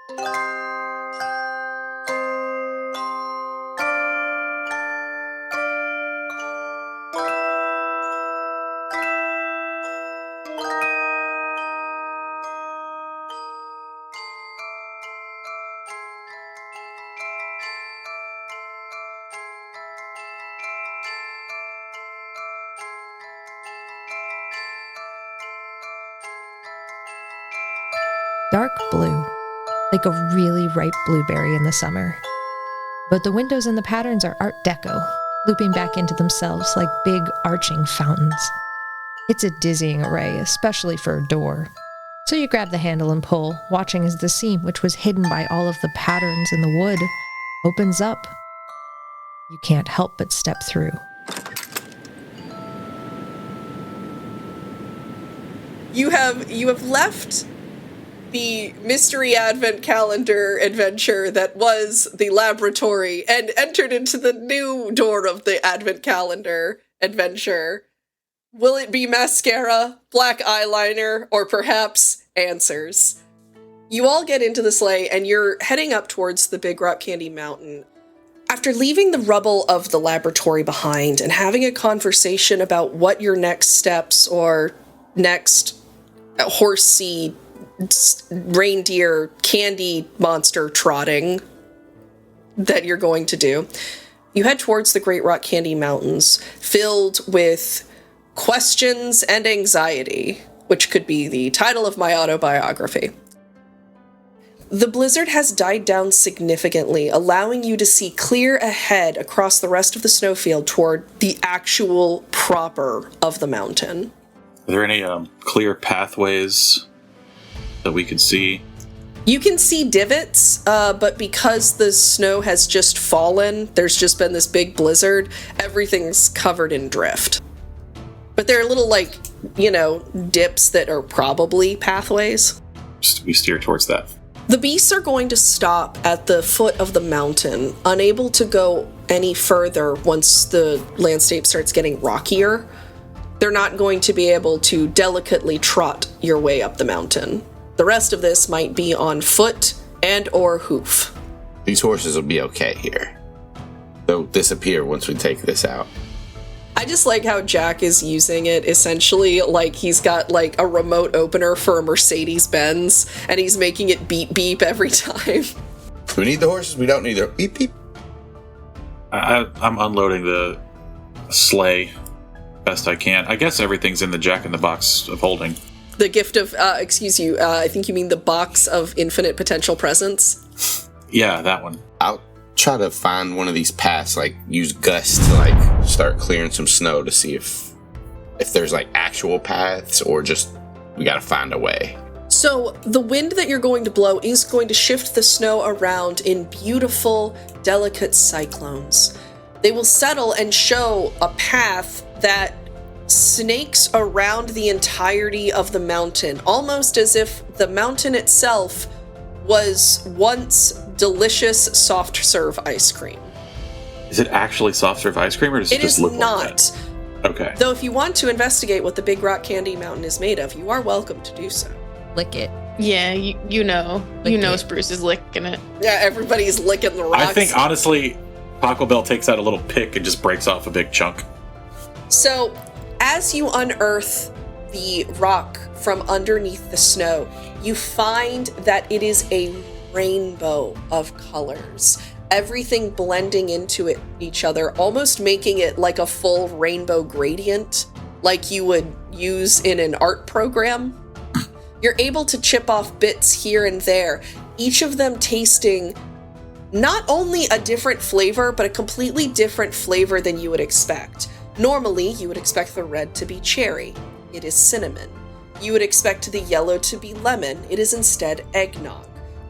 Dark blue, like a really ripe blueberry in the summer. But the windows and the patterns are Art Deco, looping back into themselves like big arching fountains. It's a dizzying array, especially for a door. So you grab the handle and pull, watching as the seam, which was hidden by all of the patterns in the wood, opens up. You can't help but step through. You have left the mystery advent calendar adventure that was the laboratory and entered into the new door of the advent calendar adventure. Will it be mascara, black eyeliner, or perhaps answers? You all get into the sleigh and you're heading up towards the Big Rock Candy Mountain. After leaving the rubble of the laboratory behind and having a conversation about what your next steps or next horsey reindeer candy monster trotting that you're going to do, you head towards the Great Rock Candy Mountains, filled with questions and anxiety, which could be the title of my autobiography. The blizzard has died down significantly, allowing you to see clear ahead across the rest of the snowfield toward the actual proper of the mountain. Are there any clear pathways that we could see? You can see divots, but because the snow has just fallen, there's just been this big blizzard, everything's covered in drift. But there are little, dips that are probably pathways. We steer towards that. The beasts are going to stop at the foot of the mountain, unable to go any further once the landscape starts getting rockier. They're not going to be able to delicately trot your way up the mountain. The rest of this might be on foot and or hoof. These horses will be okay here. They'll disappear once we take this out. I just like how Jack is using it essentially like he's got like a remote opener for a Mercedes-Benz and he's making it beep beep every time. Do we need the horses? We don't need the beep beep. I'm unloading the sleigh best I can. I guess everything's in the Jack-in-the-Box of holding. The gift of, I think you mean the box of infinite potential presents? Yeah, that one. I'll try to find one of these paths, use Gus to, start clearing some snow to see if there's, actual paths or just we gotta find a way. So the wind that you're going to blow is going to shift the snow around in beautiful, delicate cyclones. They will settle and show a path that snakes around the entirety of the mountain, almost as if the mountain itself was once delicious soft serve ice cream. Is it actually soft serve ice cream or does it just look like that? It is not. Okay. Though if you want to investigate what the Big Rock Candy Mountain is made of, you are welcome to do so. Lick it. Yeah, you know Spruce is licking it. Yeah, everybody's licking the rocks. I think, honestly, Pachelbel takes out a little pick and just breaks off a big chunk. So, as you unearth the rock from underneath the snow, you find that it is a rainbow of colors. Everything blending into each other, almost making it like a full rainbow gradient, like you would use in an art program. You're able to chip off bits here and there, each of them tasting not only a different flavor, but a completely different flavor than you would expect. Normally, you would expect the red to be cherry. It is cinnamon. You would expect the yellow to be lemon. It is instead eggnog.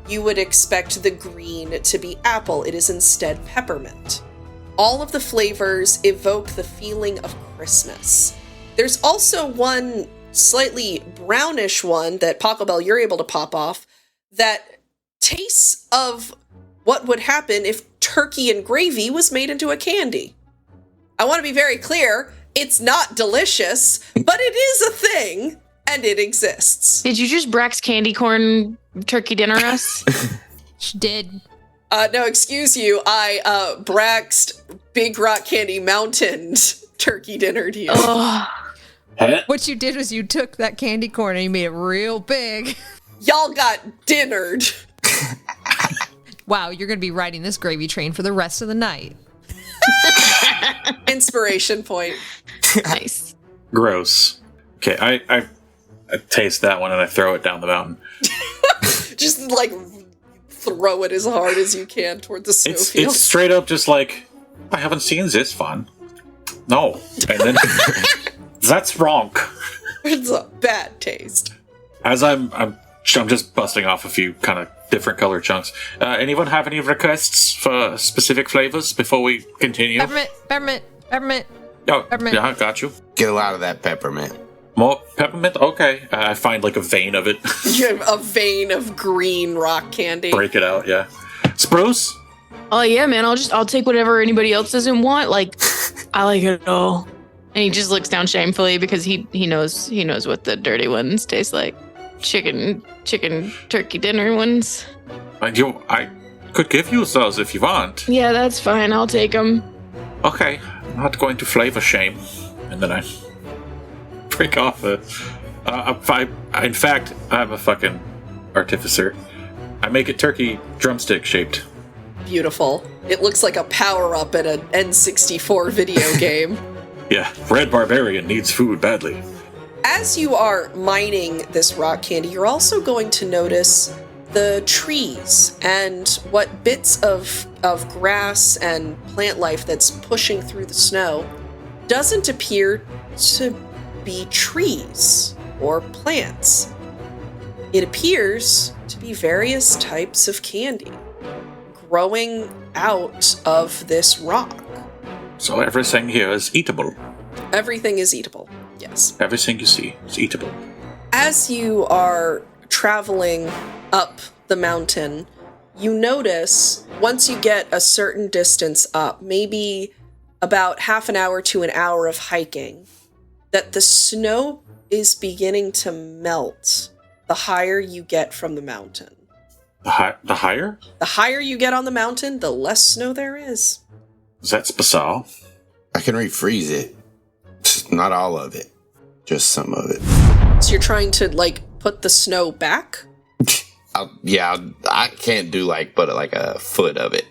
You would expect the green to be apple. It is instead peppermint. All of the flavors evoke the feeling of Christmas. There's also one slightly brownish one that Pachelbel you're able to pop off that tastes of what would happen if turkey and gravy was made into a candy. I want to be very clear, it's not delicious, but it is a thing, and it exists. Did you just Brax candy corn turkey dinner us? She did. No, excuse you. I Braxed Big Rock Candy Mountain turkey dinnered you. Oh, What you did was you took that candy corn and you made it real big. Y'all got dinnered. Wow, you're going to be riding this gravy train for the rest of the night. Inspiration point. nice. Gross. Okay, I taste that one and I throw it down the mountain. Just like throw it as hard as you can toward the snowfield. It's straight up just like, I haven't seen this fun. No. And then, that's wrong. It's a bad taste. As I'm just busting off a few kind of different color chunks. Anyone have any requests for specific flavors before we continue? Peppermint. Oh, peppermint. yeah, got you. Get a lot of that peppermint. More peppermint? Okay. I find like a vein of it. You have a vein of green rock candy. Break it out, yeah. Spruce? Oh yeah, man. I'll take whatever anybody else doesn't want. Like, I like it all. And he just looks down shamefully because he knows what the dirty ones taste like. Chicken turkey dinner ones. I could give you those if you want. Yeah, that's fine. I'll take them. Okay, I'm not going to flavor shame. And then I break off in fact, I'm a fucking artificer. I make it turkey drumstick shaped. Beautiful. It looks like a power-up in an N64 video game. Yeah, Red Barbarian needs food badly. As you are mining this rock candy, you're also going to notice the trees and what bits of grass and plant life that's pushing through the snow doesn't appear to be trees or plants. It appears to be various types of candy growing out of this rock. So everything here is eatable. Everything is eatable, yes. Everything you see is eatable. As you are traveling up the mountain, you notice once you get a certain distance up, maybe about half an hour to an hour of hiking, that the snow is beginning to melt the higher you get from the mountain. The higher? The higher you get on the mountain, the less snow there is. That's bizarre. I can refreeze it. Just not all of it. Just some of it. So you're trying to, like, put the snow back? I can't do but a foot of it.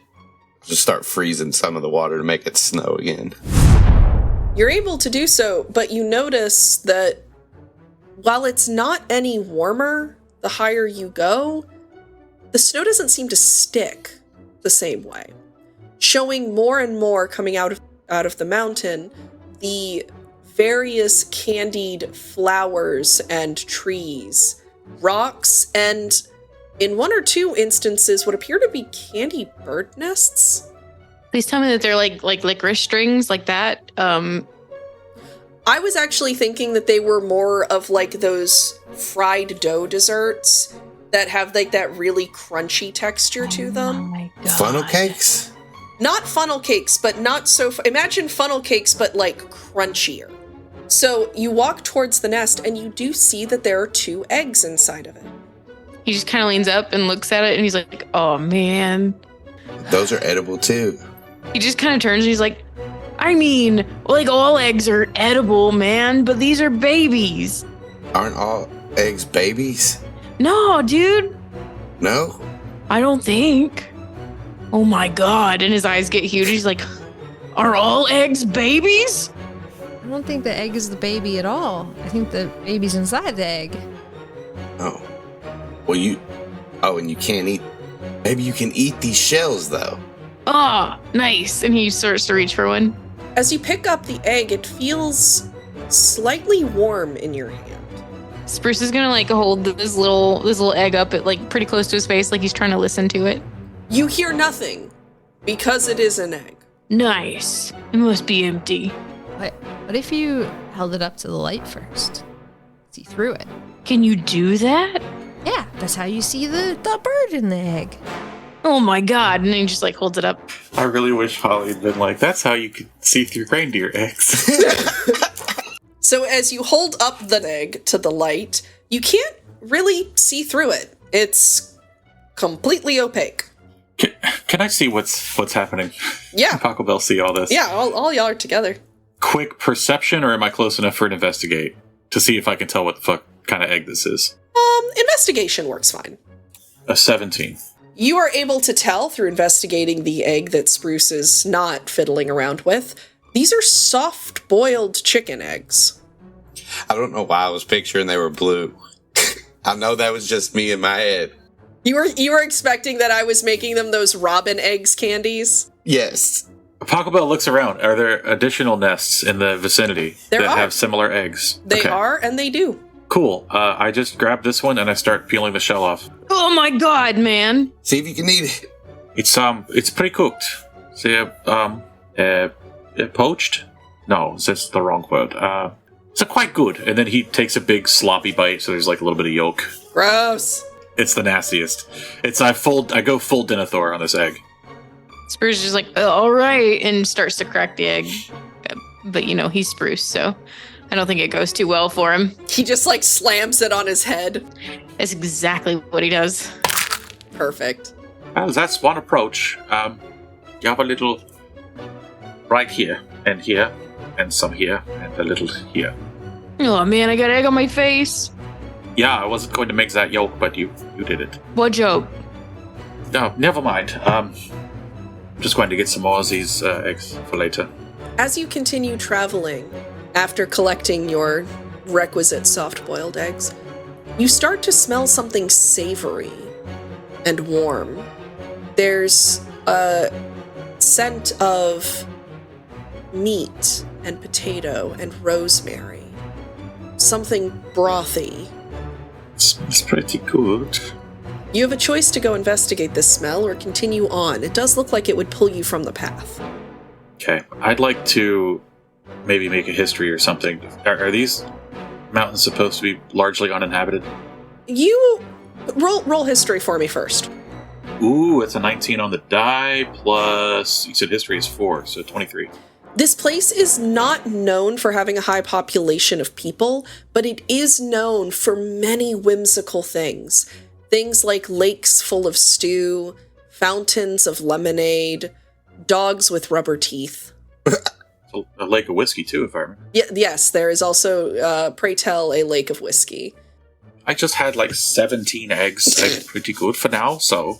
Just start freezing some of the water to make it snow again. You're able to do so, but you notice that while it's not any warmer the higher you go, the snow doesn't seem to stick the same way. Showing more and more coming out of the mountain, the various candied flowers and trees, rocks, and in one or two instances what appear to be candy bird nests. Please tell me that they're like licorice strings like that. I was actually thinking that they were more of like those fried dough desserts that have like that really crunchy texture to them. Oh my God. Funnel cakes? Not funnel cakes, but not so... Imagine funnel cakes, but like crunchier. So you walk towards the nest and you do see that there are 2 eggs inside of it. He just kind of leans up and looks at it and he's like, oh man. Those are edible too. He just kind of turns and he's like, I mean, like all eggs are edible, man, but these are babies. Aren't all eggs babies? No, dude. No? I don't think. Oh my God. And his eyes get huge. He's like, are all eggs babies? I don't think the egg is the baby at all. I think the baby's inside the egg. Oh. Well, and you can't eat. Maybe you can eat these shells though. Oh, nice. And he starts to reach for one. As you pick up the egg, it feels slightly warm in your hand. Spruce is gonna like hold this little egg up at like pretty close to his face, like he's trying to listen to it. You hear nothing because it is an egg. Nice. It must be empty. What if you held it up to the light first? See through it. Can you do that? Yeah, that's how you see the bird in the egg. Oh my God. And then he just like holds it up. I really wish Holly had been like, that's how you could see through reindeer eggs. So as you hold up the egg to the light, you can't really see through it. It's completely opaque. Can I see what's happening? Yeah. Can Pachelbel see all this? Yeah, all y'all are together. Quick perception, or am I close enough for an investigate to see if I can tell what the fuck kind of egg this is? Investigation works fine. A 17. You are able to tell through investigating the egg that Spruce is not fiddling around with. These are soft-boiled chicken eggs. I don't know why I was picturing they were blue. I know that was just me in my head. You were expecting that I was making them those robin eggs candies? Yes. Pachelbel looks around. Are there additional nests in the vicinity There that are. have similar eggs? They Okay. are, and they do. Cool. I just grab this one and I start peeling the shell off. Oh my god, man. See if you can eat it. It's pre-cooked. See, poached? No, that's the wrong word. It's quite good. And then he takes a big sloppy bite, so there's like a little bit of yolk. Gross. It's the nastiest. I go full Denethor on this egg. Spruce is just like, all right, and starts to crack the egg. But, he's Spruce, so I don't think it goes too well for him. He just like slams it on his head. That's exactly what he does. Perfect. Well, that's one approach. You have a little right here, and some here, and a little here. Oh man, I got egg on my face. Yeah, I wasn't going to make that yolk, but you did it. What joke? No, never mind. I'm just going to get some more of these eggs for later. As you continue traveling, after collecting your requisite soft-boiled eggs, you start to smell something savory and warm. There's a scent of meat and potato and rosemary. Something brothy. It's pretty good. You have a choice to go investigate this smell or continue on. It does look like it would pull you from the path. Okay, I'd like to maybe make a history or something. Are these mountains supposed to be largely uninhabited? You roll history for me first. Ooh, it's a 19 on the die, plus, you said history is 4, so 23. This place is not known for having a high population of people, but it is known for many whimsical things. Things like lakes full of stew, fountains of lemonade, dogs with rubber teeth. A lake of whiskey, too, if I remember. Yes, there is also, pray tell, a lake of whiskey. I just had like 17 eggs. I'm pretty good for now, so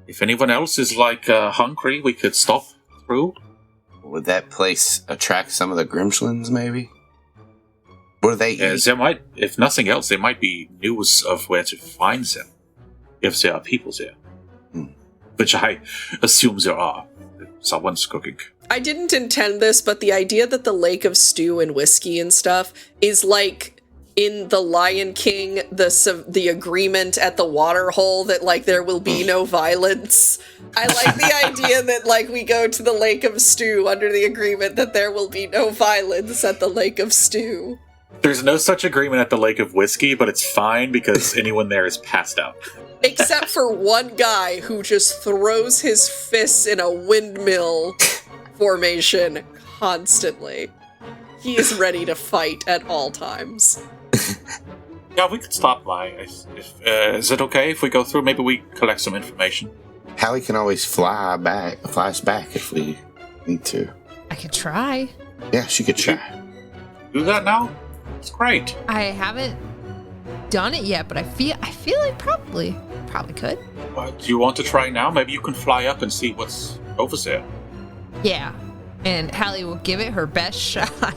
if anyone else is like hungry, we could stop through. Would that place attract some of the Grimslins, maybe? What do they eat? There might, if nothing else, there might be news of where to find them, if there are people there. Which I assume there are. Someone's cooking. I didn't intend this, but the idea that the lake of stew and whiskey and stuff is like in The Lion King, the agreement at the water hole that like there will be no violence. I like the idea that like we go to the lake of stew under the agreement that there will be no violence at the lake of stew. There's no such agreement at the Lake of Whiskey, but it's fine because anyone there is passed out. Except for one guy who just throws his fists in a windmill formation constantly. He is ready to fight at all times. Yeah, we could stop by. Is it okay if we go through? Maybe we collect some information. Halley can always fly us back if we need to. I could try. Yeah, she could try. Do that now? It's great. I haven't done it yet, but I feel like probably could. Do you want to try now? Maybe you can fly up and see what's over there. Yeah, and Halley will give it her best shot.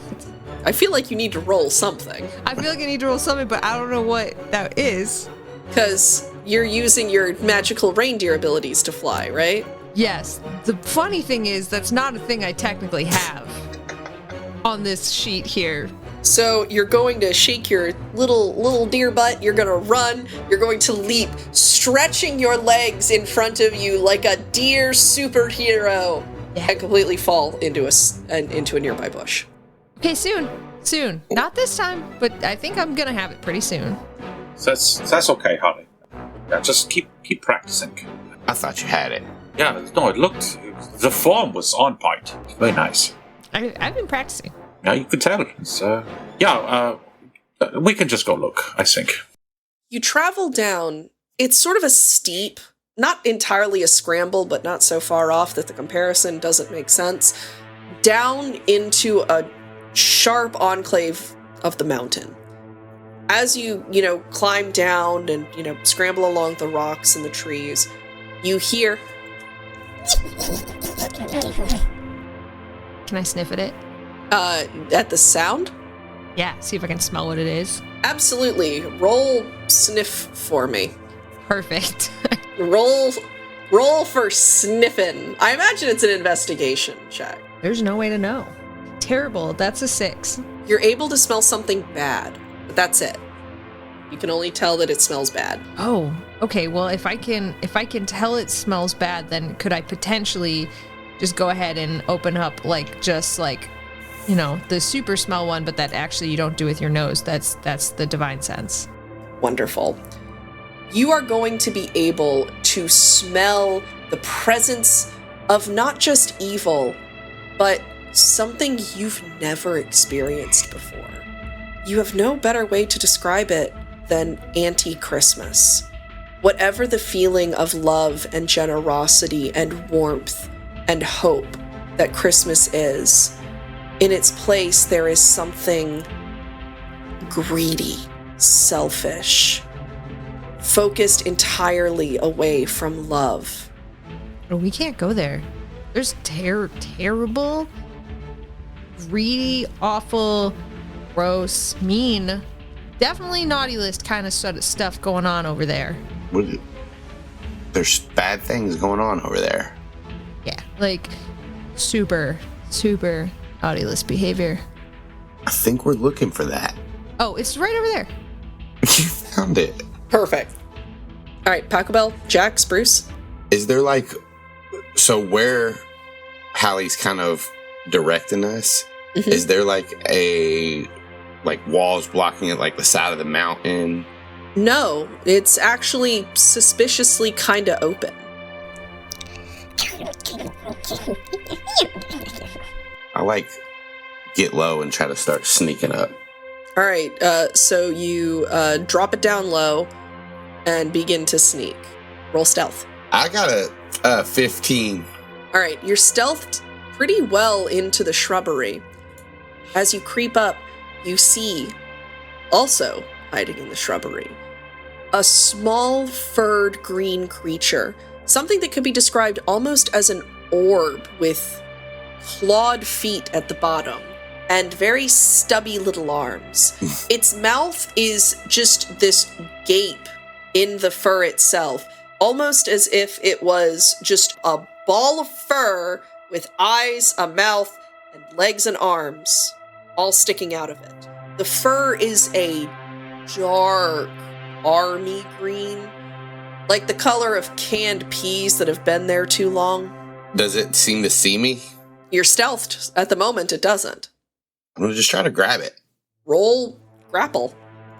I feel like you need to roll something. I feel like I need to roll something, but I don't know what that is. Because you're using your magical reindeer abilities to fly, right? Yes. The funny thing is, that's not a thing I technically have on this sheet here. So you're going to shake your little deer butt, you're going to run, you're going to leap, stretching your legs in front of you like a deer superhero, and completely fall into a nearby bush. Okay, soon. Not this time, but I think I'm gonna have it pretty soon. That's okay, Halley. Yeah, just keep practicing. I thought you had it. Yeah, no, the form was on point. Very nice. I've been practicing. Yeah, you could tell. We can just go look, I think. You travel down It's sort of a steep, not entirely a scramble, but not so far off that the comparison doesn't make sense, down into a sharp enclave of the mountain. As you climb down and, scramble along the rocks and the trees, you hear... Can I sniff at it? At the sound? Yeah, see if I can smell what it is. Absolutely. Roll sniff for me. Perfect. Roll for sniffing. I imagine it's an investigation check. There's no way to know. Terrible. That's a 6. You're able to smell something bad, but that's it. You can only tell that it smells bad. Oh, okay. Well, if I can tell it smells bad, then could I potentially just go ahead and open up the super smell one, but that actually you don't do with your nose. That's the divine sense. Wonderful. You are going to be able to smell the presence of not just evil, but something you've never experienced before. You have no better way to describe it than anti-Christmas. Whatever the feeling of love and generosity and warmth and hope that Christmas is, in its place there is something greedy, selfish, focused entirely away from love. We can't go there. There's terrible, greedy, awful, gross, mean, definitely naughty list kind of stuff going on over there. There's bad things going on over there. Yeah, like super naughty list behavior. I think we're looking for that. Oh, it's right over there. You found it. Perfect. All right, Pachelbel, Jack, Spruce. Is there so where Halley's kind of directing us, is there walls blocking it, the side of the mountain? No, it's actually suspiciously kind of open. I get low and try to start sneaking up. All right, so you drop it down low and begin to sneak. Roll stealth. I got a 15. All right, you're stealthed pretty well into the shrubbery. As you creep up, you see, also hiding in the shrubbery, a small furred green creature, something that could be described almost as an orb with clawed feet at the bottom and very stubby little arms. Its mouth is just this gape in the fur itself, almost as if it was just a ball of fur with eyes, a mouth, and legs and arms all sticking out of it. The fur is a dark army green, like the color of canned peas that have been there too long. Does it seem to see me? You're stealthed. At the moment, it doesn't. I'm going to just try to grab it. Roll grapple.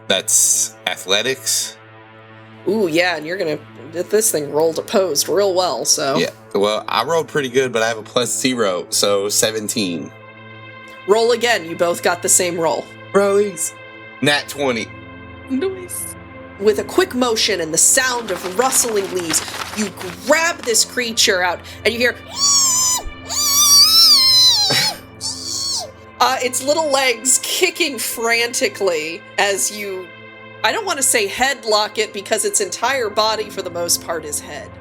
That's athletics? Ooh, yeah, and you're going to... This thing rolled opposed real well, so... Yeah, well, I rolled pretty good, but I have a +0, so 17. Roll again. You both got the same roll. Rollies. Nat 20. Nice. With a quick motion and the sound of rustling leaves, you grab this creature out, and you hear... its little legs kicking frantically as you... I don't want to say headlock it because its entire body, for the most part, is head.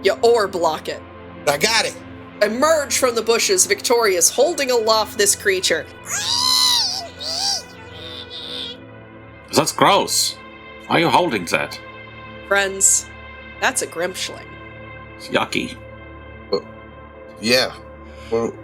You orb lock it. I got it. Emerge from the bushes, victorious, holding aloft this creature. That's gross. Why are you holding that? Friends, that's a Grimshling. It's yucky. Yeah. Well...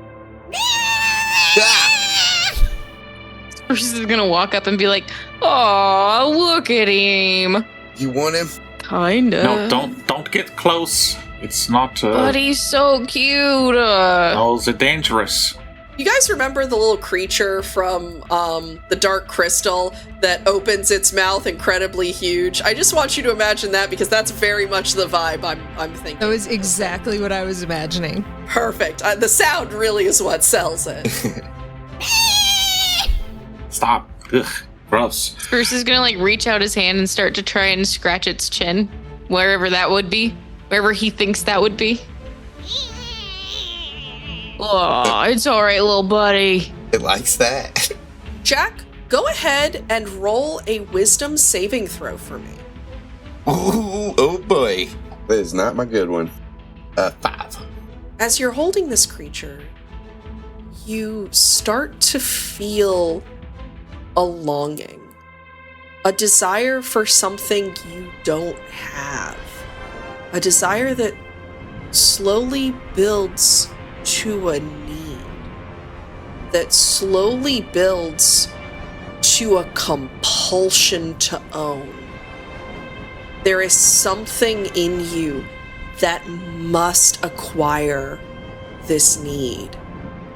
Spruce is gonna walk up and be like, "Aw, look at him." You want him? Kinda. No, don't get close. It's not. But he's so cute. Oh, they're dangerous. You guys remember the little creature from the Dark Crystal that opens its mouth incredibly huge? I just want you to imagine that because that's very much the vibe I'm thinking. That was exactly what I was imagining. Perfect. The sound really is what sells it. Stop. Ugh, gross. Spruce is gonna reach out his hand and start to try and scratch its chin. wherever that would be, wherever he thinks that would be. Oh, it's all right, little buddy. It likes that. Jack, go ahead and roll a wisdom saving throw for me. Ooh, oh boy. That is not my good one. 5. As you're holding this creature, you start to feel a longing, a desire for something you don't have, a desire that slowly builds to a need, that slowly builds to a compulsion to own. There is something in you that must acquire this need.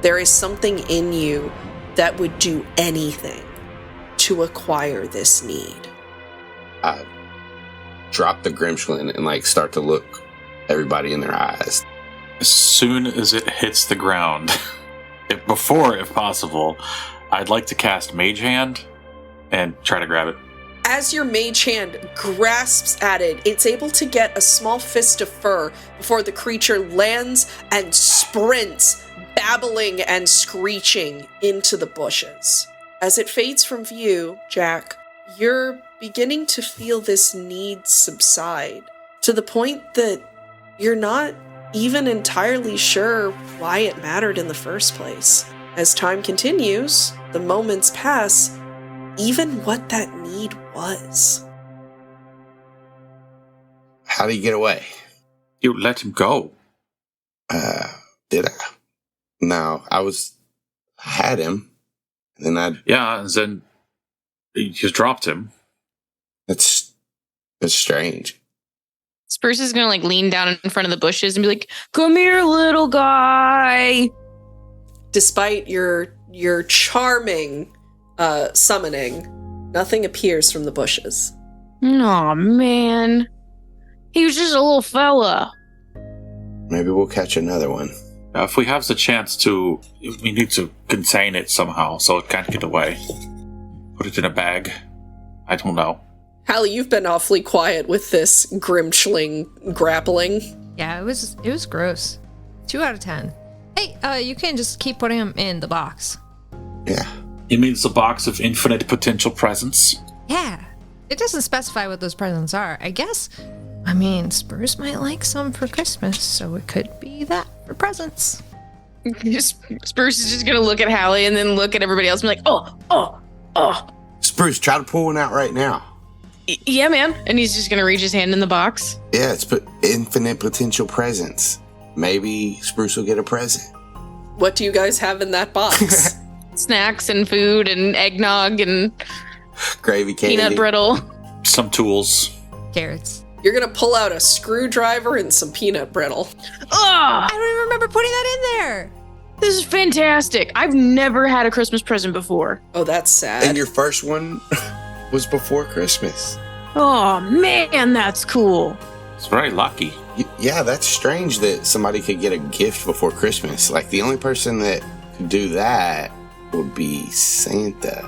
There is something in you that would do anything to acquire this need. I drop the Grimshlin and start to look everybody in their eyes. As soon as it hits the ground, if possible, I'd like to cast Mage Hand and try to grab it. As your mage hand grasps at it, it's able to get a small fist of fur before the creature lands and sprints, babbling and screeching into the bushes. As it fades from view, Jack, you're beginning to feel this need subside, to the point that you're not even entirely sure why it mattered in the first place. As time continues, the moments pass, even what that need was. How do you get away? You let him go. Did I? No, I had him, and then Yeah, and then you just dropped him. That's strange. Spruce is gonna lean down in front of the bushes and be like, "Come here, little guy." Despite your charming summoning, nothing appears from the bushes. Aw, man. He was just a little fella. Maybe we'll catch another one. If we have the chance to, we need to contain it somehow so it can't get away. Put it in a bag. I don't know. Halley, you've been awfully quiet with this Grimshling grappling. Yeah, it was gross. 2 out of 10. Hey, you can just keep putting them in the box. Yeah. It means the box of infinite potential presents. Yeah. It doesn't specify what those presents are. I guess, Spruce might like some for Christmas, so it could be that for presents. Spruce is just gonna look at Halley and then look at everybody else and be like, oh. Spruce, try to pull one out right now. Yeah, man. And he's just gonna reach his hand in the box. Yeah, it's infinite potential presents. Maybe Spruce will get a present. What do you guys have in that box? Snacks and food and eggnog and gravy candy. Peanut brittle. Some tools. Carrots. You're gonna pull out a screwdriver and some peanut brittle. Ah! I don't even remember putting that in there. This is fantastic. I've never had a Christmas present before. Oh, that's sad. And your first one was before Christmas. Oh, man, that's cool. It's very lucky. Yeah, that's strange that somebody could get a gift before Christmas. The only person that could do that would be Santa.